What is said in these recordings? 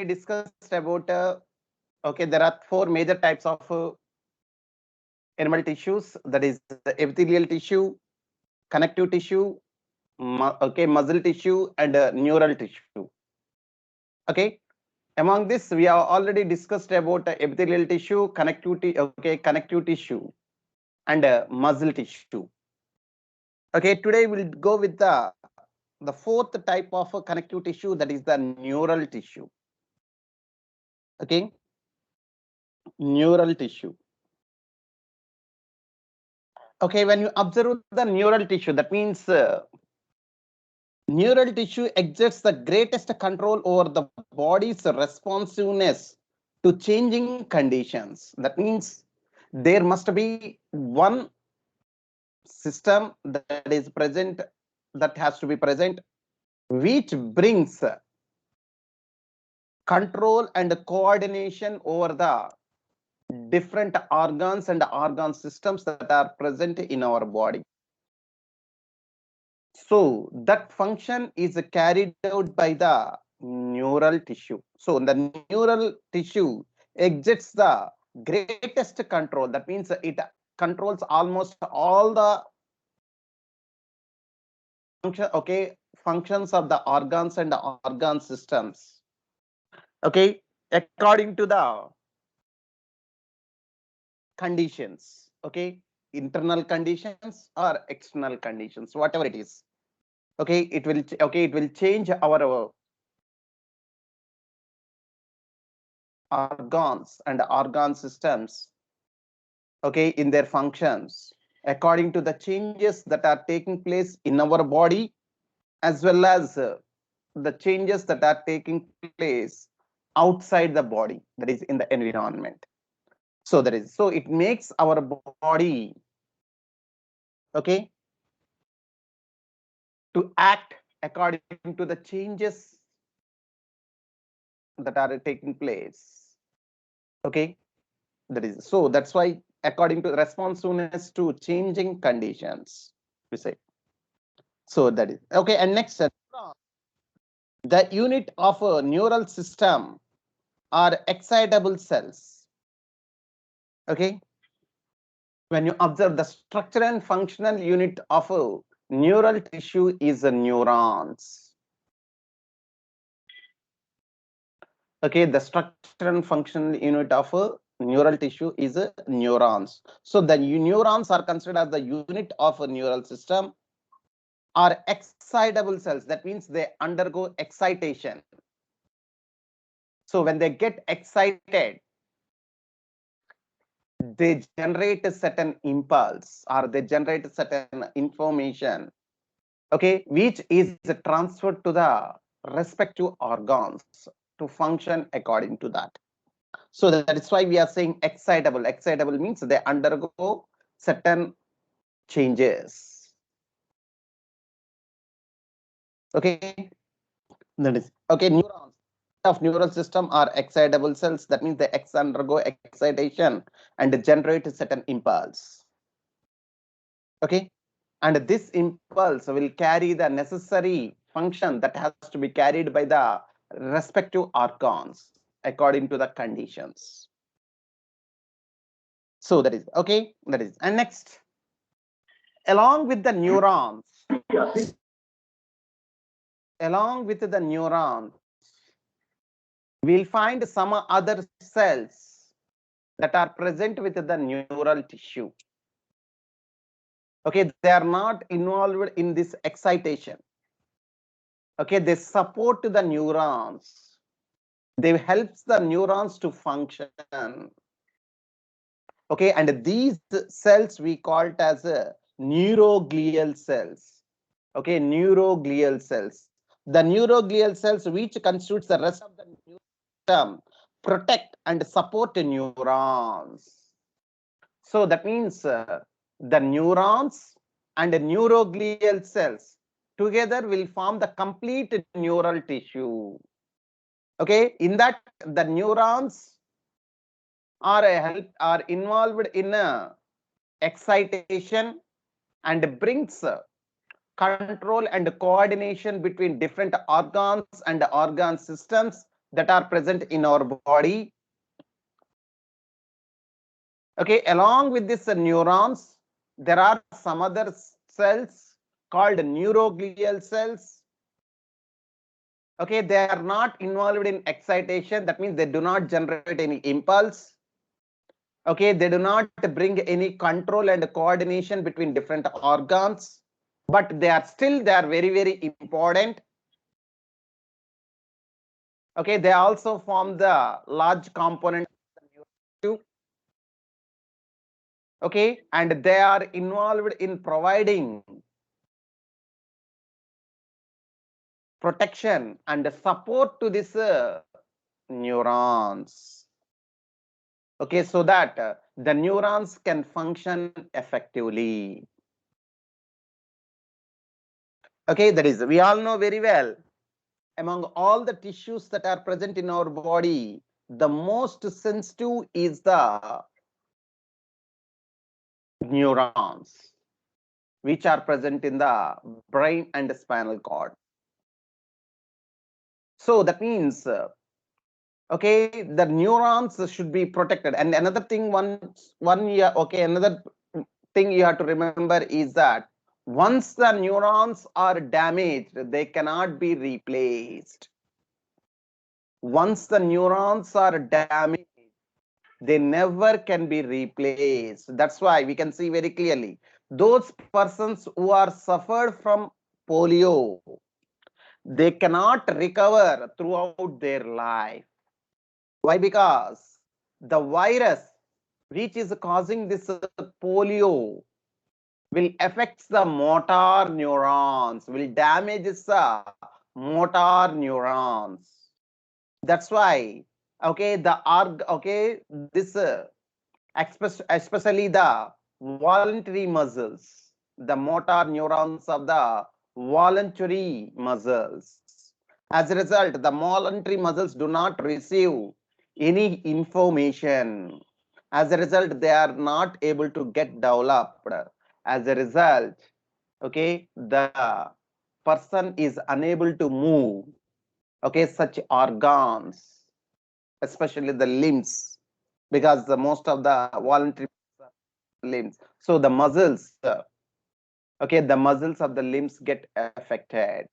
discussed about okay, there are four major types of animal tissues, that is the epithelial tissue, connective tissue, okay, muscle tissue, and neural tissue. Okay, among this we have already discussed about epithelial tissue, connective tissue, and muscle tissue. Okay, today we'll go with the fourth type of connective tissue, that is the neural tissue. Okay, neural tissue. Okay, when you observe the neural tissue, that means neural tissue exerts the greatest control over the body's responsiveness to changing conditions. That means there must be one system that is present, that has to be present, which brings control and coordination over the different organs and organ systems that are present in our body. So that function is carried out by the neural tissue. So the neural tissue exerts the greatest control. That means it controls almost all the functions of the organs and the organ systems. Okay, according to the conditions. Okay, internal conditions or external conditions, whatever it is. Okay, it will change our organs and organ systems, okay, in their functions according to the changes that are taking place in our body, as well as the changes that are taking place outside the body, that is in the environment. So it makes our body, okay, to act according to the changes that are taking place. Okay, that's why according to responsiveness to changing conditions, we say. So that is okay. And next, the unit of a neural system are excitable cells. Okay, when you observe the structure and functional unit of a neural tissue is a neurons. Okay, the structure and functional unit of a neural tissue is a neurons. So the neurons are considered as the unit of a neural system, are excitable cells. That means they undergo excitation. So when they get excited, they generate a certain impulse, or they generate a certain information, okay, which is transferred to the respective organs to function according to that. So that is why we are saying excitable. Excitable means they undergo certain changes. Okay, that is okay. Neurons of neural system are excitable cells. That means they undergo excitation and generate a certain impulse. Okay, and this impulse will carry the necessary function that has to be carried by the respective organs according to the conditions. So that is okay. That is, and next, along with the neurons, we'll find some other cells that are present with the neural tissue. Okay, they are not involved in this excitation. Okay, they support the neurons. They helps the neurons to function. Okay, and these cells we call it as neuroglial cells. Okay, neuroglial cells. The neuroglial cells, which constitutes the rest of the system, protect and support neurons. So that means the neurons and neuroglial cells together will form the complete neural tissue. Okay, in that the neurons are involved in excitation and brings control and coordination between different organs and organ systems that are present in our body. Okay, along with this neurons, there are some other cells called neuroglial cells. Okay, they are not involved in excitation. That means they do not generate any impulse. Okay, they do not bring any control and coordination between different organs, but they are very, very important. Okay, they also form the large component of the neuron tissue. Okay, and they are involved in providing protection and support to this neurons. Okay, so that the neurons can function effectively. Okay, that is, we all know very well, among all the tissues that are present in our body, the most sensitive is the neurons, which are present in the brain and spinal cord. So that means, okay, the neurons should be protected. And another thing, another thing you have to remember is that once the neurons are damaged, they cannot be replaced. Once the neurons are damaged, they never can be replaced. That's why we can see very clearly those persons who are suffered from polio, they cannot recover throughout their life. Why? Because the virus which is causing this polio will affect the motor neurons, will damage the motor neurons. That's why, okay, this especially the voluntary muscles, the motor neurons of the voluntary muscles. As a result, the voluntary muscles do not receive any information. As a result, they are not able to get developed. As a result, okay, the person is unable to move, okay, such organs, especially the limbs, because the most of the voluntary limbs. So the muscles, okay, the muscles of the limbs get affected.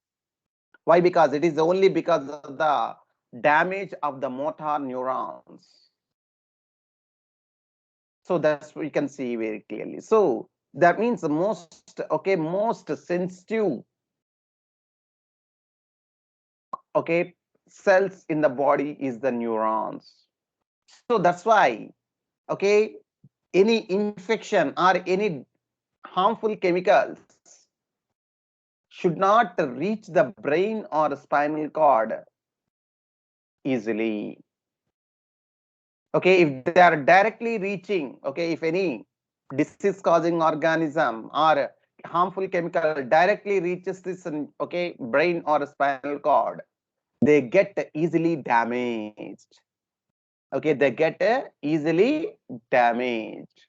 Why? Because it is only because of the damage of the motor neurons. So that's we can see very clearly. So that means the most sensitive, okay, cells in the body is the neurons. So that's why, okay, any infection or any harmful chemicals should not reach the brain or spinal cord easily. Okay, if they are directly reaching, okay, if any disease causing organism or harmful chemical directly reaches this, okay, brain or spinal cord, they get easily damaged. Okay, they get easily damaged.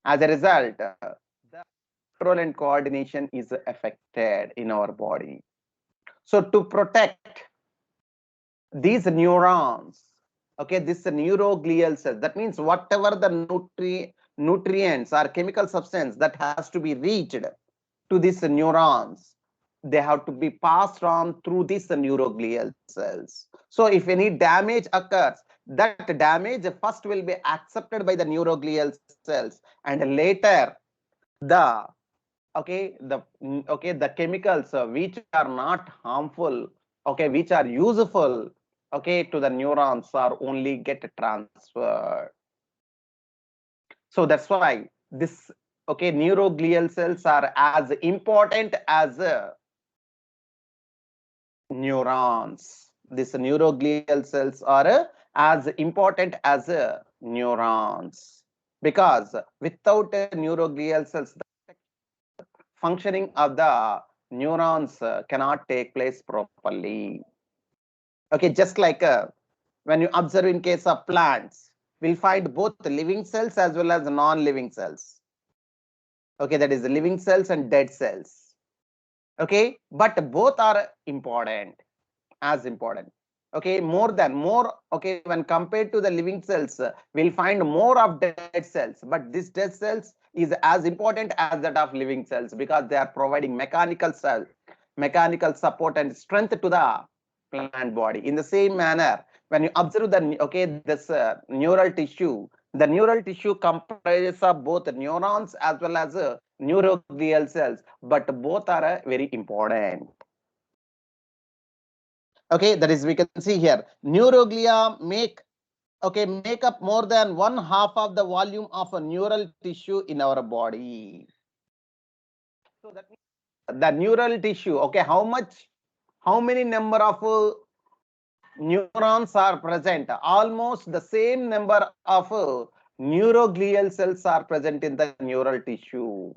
As a result, the control and coordination is affected in our body. So to protect these neurons, okay, this neuroglial cells, that means whatever the nutrients or chemical substance that has to be reached to these neurons, they have to be passed on through these neuroglial cells. So if any damage occurs, that damage first will be accepted by the neuroglial cells, and later the the chemicals which are not harmful, okay, which are useful, okay, to the neurons are only get transferred. So that's why this, okay, neuroglial cells are as important as neurons. These neuroglial cells are as important as neurons, because without neuroglial cells, the functioning of the neurons cannot take place properly. Okay, just like when you observe in case of plants, we'll find both living cells as well as non-living cells. Okay, that is living cells and dead cells. Okay, but both are important, as important. okay, okay, when compared to the living cells, we'll find more of dead cells, but this dead cells is as important as that of living cells because they are providing mechanical support and strength to the plant body. In the same manner, when you observe the this neural tissue, the neural tissue comprises of both neurons as well as neuroglial cells, but both are very important. Okay, that is, we can see here, neuroglia make up more than 1/2 of the volume of a neural tissue in our body. So that means the neural tissue, okay, how many number of neurons are present? Almost the same number of neuroglial cells are present in the neural tissue.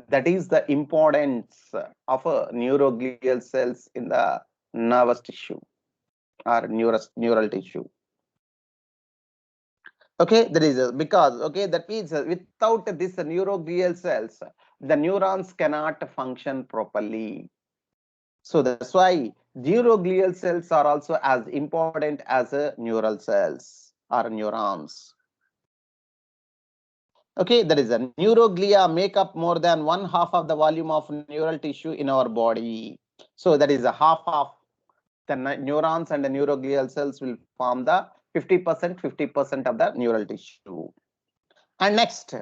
That is the importance of neuroglial cells in the nervous tissue or neural tissue. Okay, that is because, okay, that means without this neuroglial cells, the neurons cannot function properly. So that's why neuroglial cells are also as important as neural cells or neurons. Okay, that is a neuroglia make up more than 1/2 of the volume of neural tissue in our body. So that is a half of the neurons and the neuroglial cells will form the 50% of the neural tissue. And next,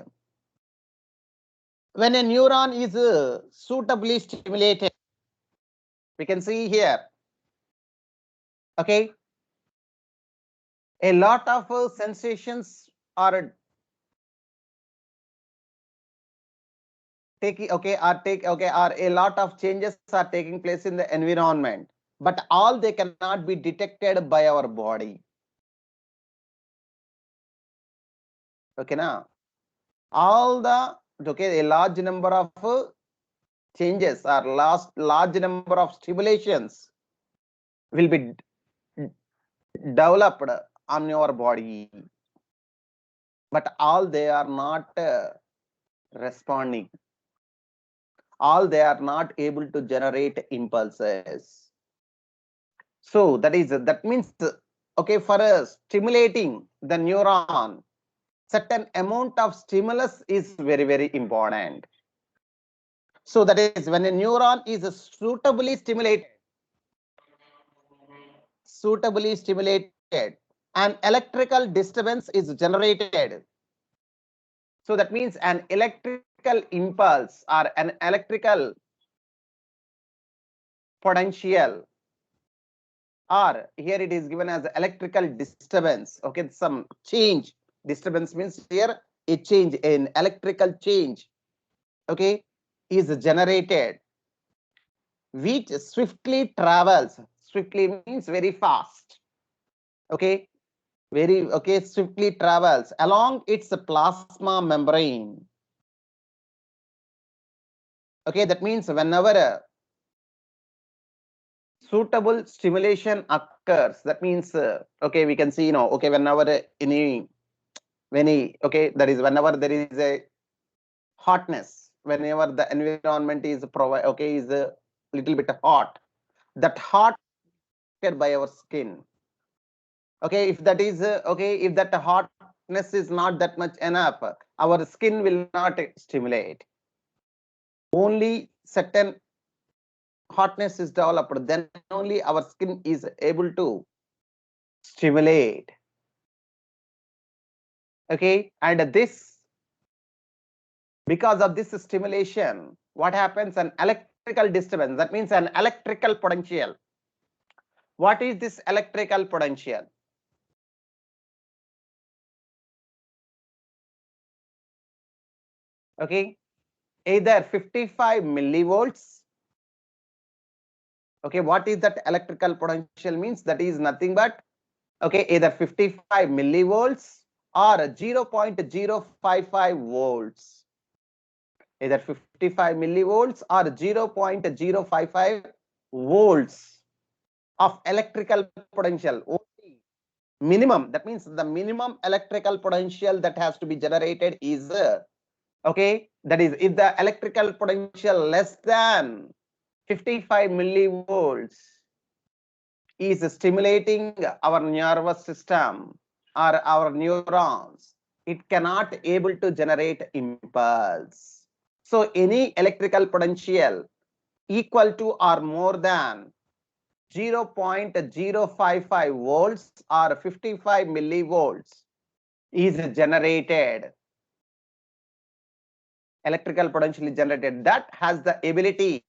when a neuron is suitably stimulated, we can see here, okay, a lot of sensations are are a lot of changes are taking place in the environment, but all they cannot be detected by our body. Okay, now all the a large number of changes or large number of stimulations will be developed on your body, but all they are not responding, all they are not able to generate impulses. So that means, okay, for stimulating the neuron, certain amount of stimulus is very important. So that is, when a neuron is suitably stimulated, an electrical disturbance is generated. So that means an electrical impulse or an electrical potential, or here it is given as electrical disturbance. Okay, some change. Disturbance means here a change, in electrical change, okay, is generated, which swiftly travels. Swiftly means very fast. Okay, swiftly travels along its plasma membrane. Okay, that means whenever suitable stimulation occurs, that means okay, we can see, okay, whenever that is, whenever there is a hotness, whenever the environment is is a little bit hot, that hot by our skin. Okay, if that is if that hotness is not that much enough, our skin will not stimulate. Only certain hotness is developed, then only our skin is able to stimulate. Okay, and this, because of this stimulation, what happens? An electrical disturbance, that means an electrical potential. What is this electrical potential? Okay, either 55 millivolts. Okay, what is that electrical potential means? That is nothing but, okay, either 55 millivolts or 0.055 volts. Either 55 millivolts or 0.055 volts of electrical potential. Only minimum, that means the minimum electrical potential that has to be generated is okay, that is, if the electrical potential less than 55 millivolts, is stimulating our nervous system or our neurons, it cannot able to generate impulse. So any electrical potential equal to or more than 0.055 volts or 55 millivolts is generated. Electrical potential is generated that has the ability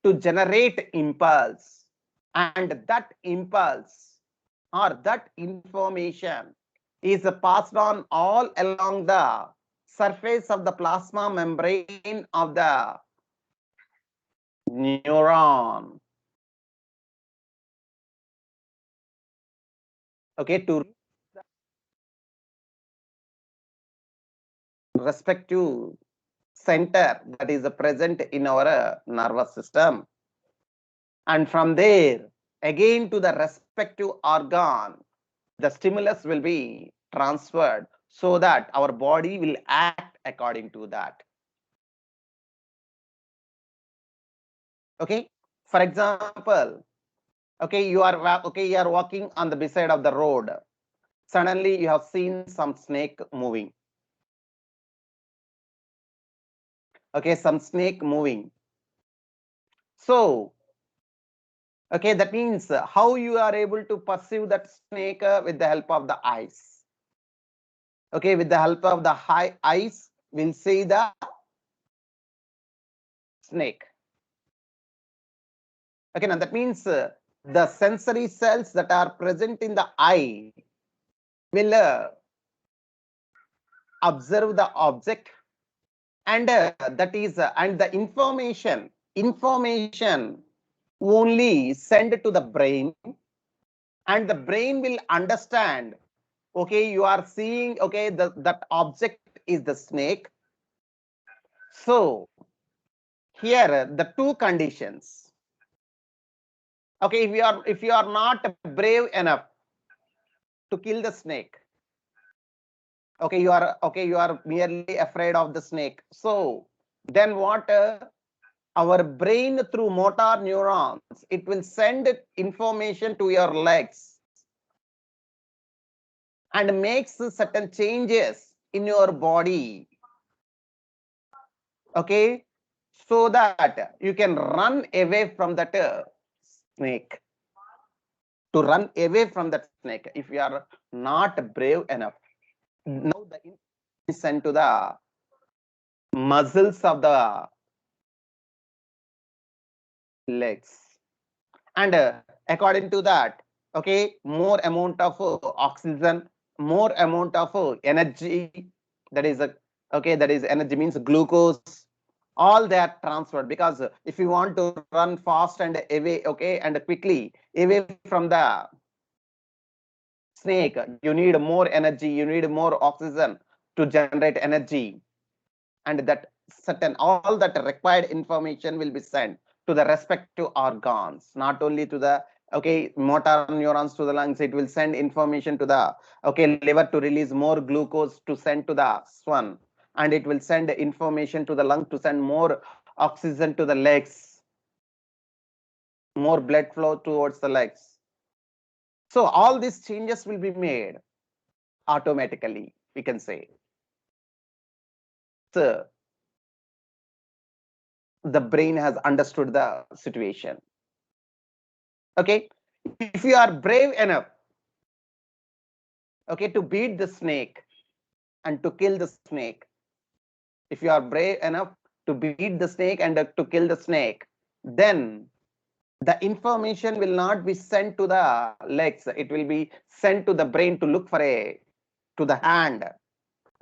to generate impulse, and that impulse or that information is passed on all along the surface of the plasma membrane of the neuron. Okay, to respective center that is present in our nervous system, and from there again to the respective organ, the stimulus will be transferred so that our body will act according to that. Okay, for example, okay, you are walking on the beside of the road. Suddenly you have seen some snake moving. Okay, some snake moving. So okay, that means how you are able to perceive that snake with the help of the eyes. Okay, with the help of the eyes, we'll see the snake. Okay, now that means the sensory cells that are present in the eye will observe the object, and that is and the information only send to the brain, and the brain will understand. Okay, you are seeing, okay, that object is the snake. So here the two conditions. Okay, if you are not brave enough to kill the snake, okay, you are merely afraid of the snake. So then what? Our brain through motor neurons, it will send information to your legs and makes certain changes in your body. Okay, so that you can run away from that snake. To run away from that snake, if you are not brave enough. Now the information is sent to the muscles of the legs, and according to that, okay, more amount of oxygen, more amount of energy, that is okay, that is energy means glucose, all that transferred. Because if you want to run fast and away, okay, and quickly away from the snake, you need more energy, you need more oxygen to generate energy, and that certain all that required information will be sent to the respective organs, not only to the okay motor neurons to the lungs. It will send information to the okay liver to release more glucose to send to the swan, and it will send information to the lung to send more oxygen to the legs, more blood flow towards the legs. So all these changes will be made automatically, we can say. So the brain has understood the situation. Okay, if you are brave enough, okay, to beat the snake and to kill the snake, if you are brave enough to beat the snake and to kill the snake, then the information will not be sent to the legs, it will be sent to the brain to look for a to the hand,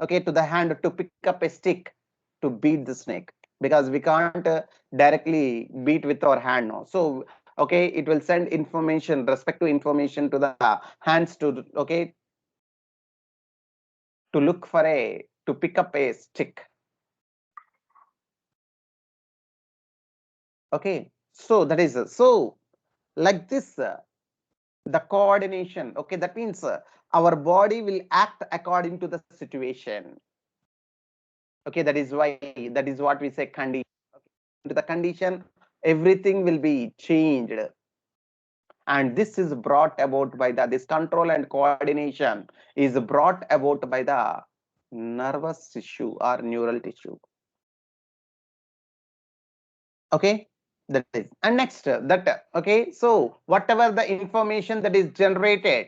okay, to the hand to pick up a stick to beat the snake, because we can't directly beat with our hand now. So okay, it will send information, respective information to the hands to okay to look for a to pick up a stick. Okay, so that is so like this the coordination. Okay, that means our body will act according to the situation. Okay, that is why, that is what we say condition. Okay, to the condition, everything will be changed. and this is brought about by this control and coordination is brought about by the nervous tissue or neural tissue. Okay, that is, and next that okay, so whatever the information that is generated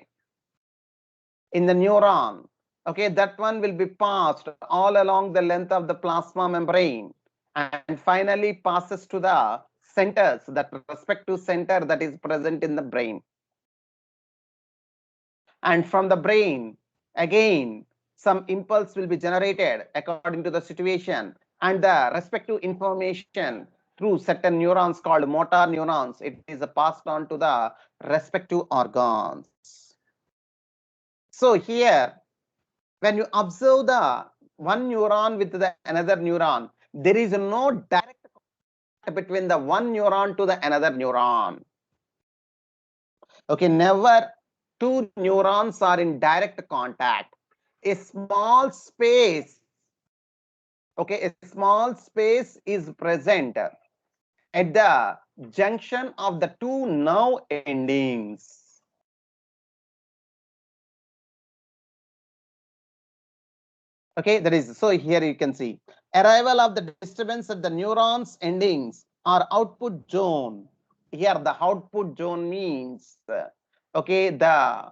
in the neuron, okay, that one will be passed all along the length of the plasma membrane and finally passes to the centers, that respective center that is present in the brain. And from the brain, again, some impulse will be generated according to the situation, and the respective information through certain neurons called motor neurons, it is passed on to the respective organs. So here, when you observe the one neuron with the another neuron, there is no direct contact between the one neuron to the another neuron. Okay, never two neurons are in direct contact. A small space, okay, a small space is present at the junction of the two nerve endings. Okay, that is, so here you can see arrival of the disturbance at the neurons endings or output zone. Here the output zone means okay, the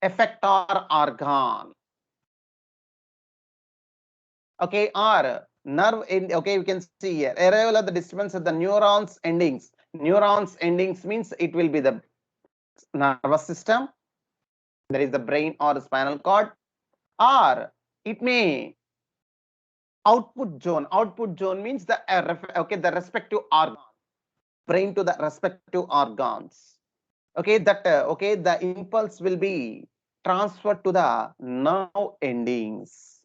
effector organ, okay, or nerve end, okay, you can see here arrival of the disturbance at the neurons endings. Neurons endings means it will be the nervous system, there is the brain or the spinal cord, or it may output zone. Output zone means the okay, the respective organ, brain to the respective organs. Okay, that okay, the impulse will be transferred to the nerve endings.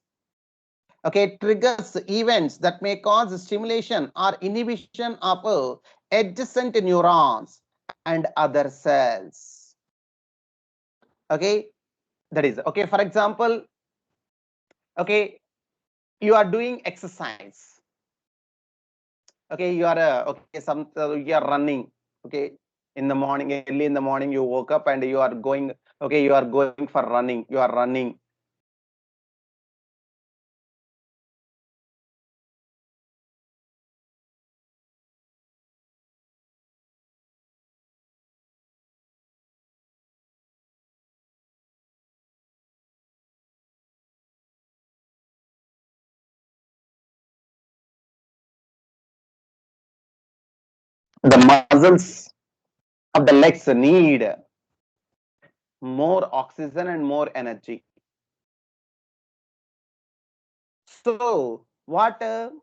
Okay, triggers events that may cause stimulation or inhibition of adjacent neurons and other cells. Okay, that is okay. For example, okay, you are doing exercise. Okay, you are okay, you are running. Okay, in the morning, early in the morning, you woke up and you are going. Okay, you are going for running. You are running. The muscles of the legs need more oxygen and more energy. So what the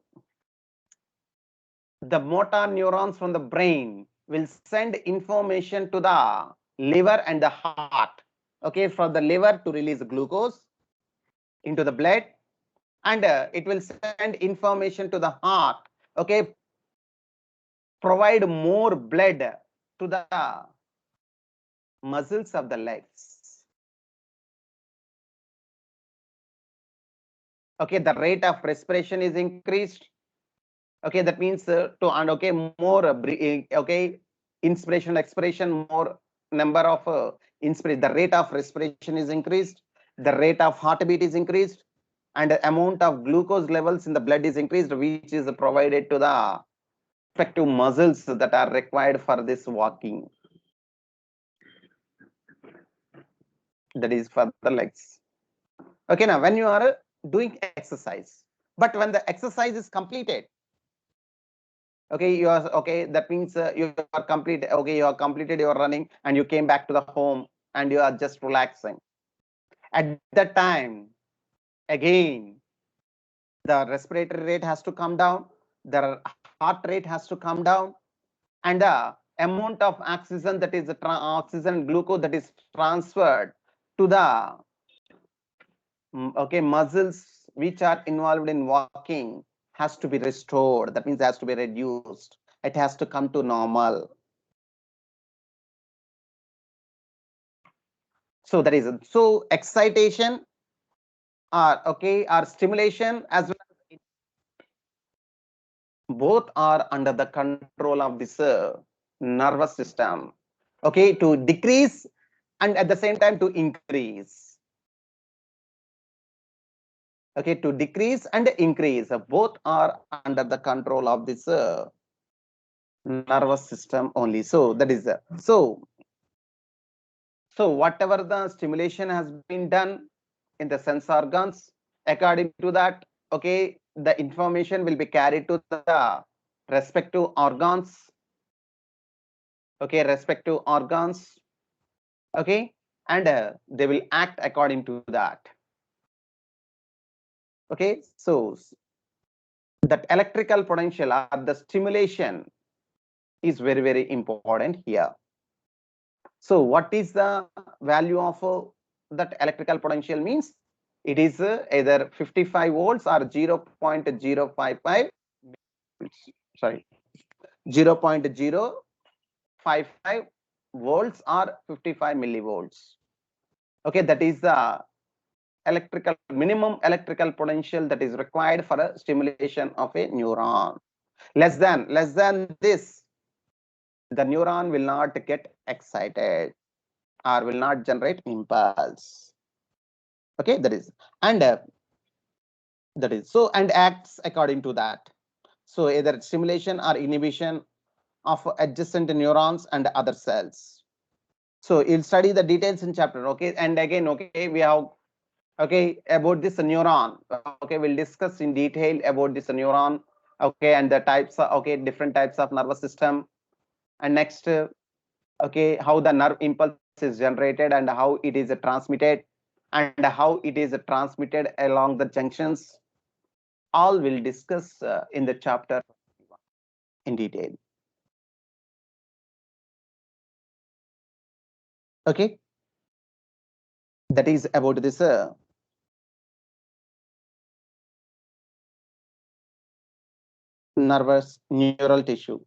motor neurons from the brain will send information to the liver and the heart. Okay, for the liver to release glucose into the blood, and it will send information to the heart. Okay, provide more blood to the muscles of the legs. Okay, the rate of respiration is increased. Okay, that means to, and okay, more okay, inspiration, expiration, more number of inspiration, the rate of respiration is increased, the rate of heartbeat is increased, and the amount of glucose levels in the blood is increased, which is provided to the respective muscles that are required for this walking. That is for the legs. Okay, now when you are doing exercise, but when the exercise is completed, okay, you are okay, that means you are complete, okay, you are completed your running and you came back to the home and you are just relaxing. At that time, again, the respiratory rate has to come down, the heart rate has to come down, and the amount of oxygen, that is the oxygen glucose that is transferred to the okay, muscles which are involved in walking has to be restored. That means it has to be reduced. It has to come to normal. So that is, so excitation or okay, or stimulation as well as both are under the control of this nervous system. okay, to decrease and at the same time to increase. Okay, to decrease and increase, both are under the control of this nervous system only. So that is so whatever the stimulation has been done in the sense organs, according to that, okay, the information will be carried to the respective organs, okay, respective organs, okay, and they will act according to that. Okay, so that electrical potential or the stimulation is very, very important here. So what is the value of that electrical potential means? It is either 55 volts or 0.055, sorry, 0.055 volts or 55 millivolts. Okay, that is the electrical minimum electrical potential that is required for a stimulation of a neuron. Less than this, the neuron will not get excited or will not generate impulse. Okay, that is, and that is so, and acts according to that. So either stimulation or inhibition of adjacent neurons and other cells. So you'll study the details in chapter. Okay, and again, okay, we have, okay, about this neuron. Okay, we'll discuss in detail about this neuron. Okay, and the types of, okay, different types of nervous system. And next, okay, how the nerve impulse is generated and how it is transmitted and how it is transmitted along the junctions. All will discuss in the chapter in detail. Okay, that is about this nervous neural tissue.